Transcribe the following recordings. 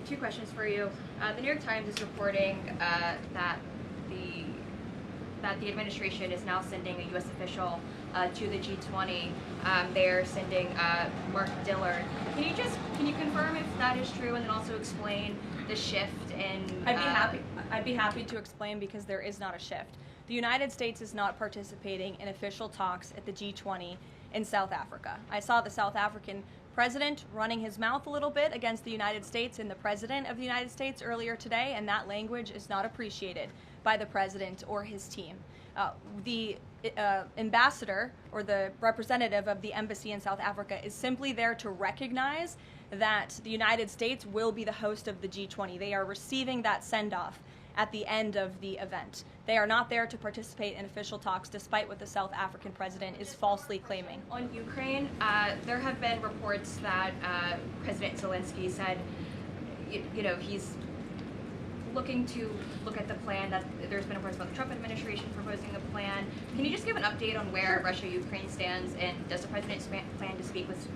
two questions for you. The New York Times is reporting that the administration is now sending a U.S. official to the G20. They're sending Mark Dillard. Can you confirm if that is true, and then also explain the shift in? I'd be happy to explain, because there is not a shift. The United States is not participating in official talks at the G20 in South Africa. I saw the South African president running his mouth a little bit against the United States and the president of the United States earlier today, and that language is not appreciated by the president or his team. The ambassador, or the representative of the embassy in South Africa, is simply there to recognize that the United States will be the host of the G20. They are receiving that send-off at the end of the event. They are not there to participate in official talks, despite what the South African president is falsely claiming. On Ukraine, there have been reports that President Zelensky said, he's looking to look at the plan. That there's been reports about the Trump administration proposing a plan. Can you just give an update on where Russia-Ukraine stands, and does the president plan to speak with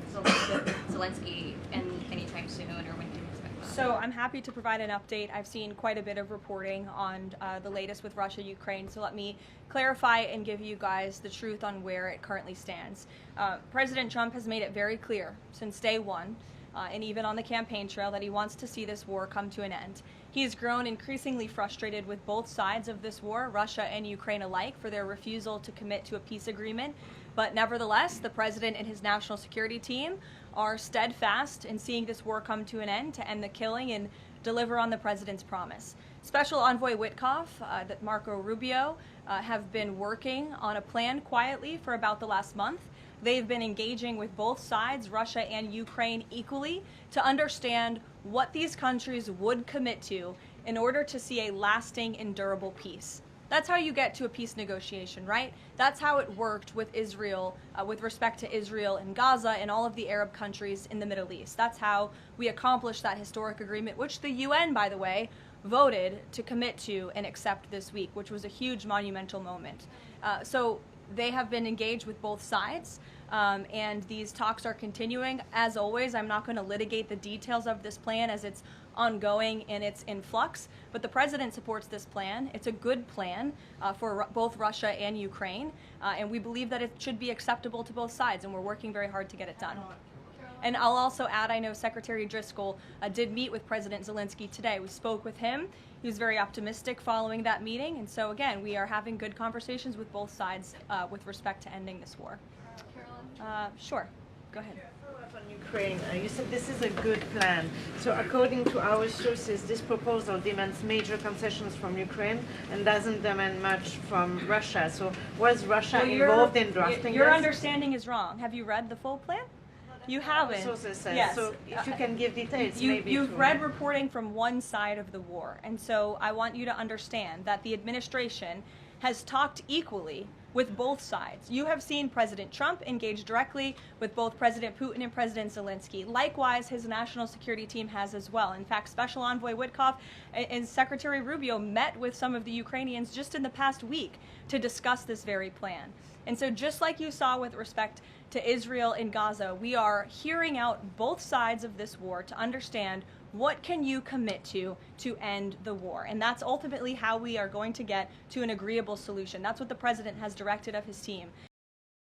Zelensky anytime soon, or when can you expect that? So I'm happy to provide an update. I've seen quite a bit of reporting on the latest with Russia-Ukraine, so let me clarify and give you guys the truth on where it currently stands. President Trump has made it very clear since day one, and even on the campaign trail, that he wants to see this war come to an end. He has grown increasingly frustrated with both sides of this war, Russia and Ukraine alike, for their refusal to commit to a peace agreement. But nevertheless, the president and his national security team are steadfast in seeing this war come to an end, to end the killing and deliver on the president's promise. Special Envoy Witkoff, Marco Rubio, have been working on a plan quietly for about the last month. They've been engaging with both sides, Russia and Ukraine, equally, to understand what these countries would commit to in order to see a lasting and durable peace. That's how you get to a peace negotiation, right? That's how it worked with Israel, with respect to Israel and Gaza and all of the Arab countries in the Middle East. That's how we accomplished that historic agreement, which the UN, by the way, voted to commit to and accept this week, which was a huge monumental moment. So they have been engaged with both sides, and these talks are continuing. As always, I'm not going to litigate the details of this plan, as it's ongoing and it's in flux, but the president supports this plan. It's a good plan for both Russia and Ukraine, and we believe that it should be acceptable to both sides, and we're working very hard to get it done. And I'll also add, I know Secretary Driscoll did meet with President Zelensky today. We spoke with him. He was very optimistic following that meeting. And so, again, we are having good conversations with both sides with respect to ending this war. Karoline? Sure. Go ahead. On Ukraine, you said this is a good plan. So according to our sources, this proposal demands major concessions from Ukraine and doesn't demand much from Russia. So was Russia involved in drafting Your this? understanding is wrong. Have you read the full plan? You haven't. Sources says. Yes. So if you can give details, You've read reporting from one side of the war, and so I want you to understand that the administration has talked equally with both sides. You have seen President Trump engage directly with both President Putin and President Zelensky. Likewise, his national security team has as well. In fact, Special Envoy Witkoff and Secretary Rubio met with some of the Ukrainians just in the past week to discuss this very plan. And so just like you saw with respect to Israel and Gaza, we are hearing out both sides of this war to understand what can you commit to end the war. And that's ultimately how we are going to get to an agreeable solution. That's what the president has directed of his team.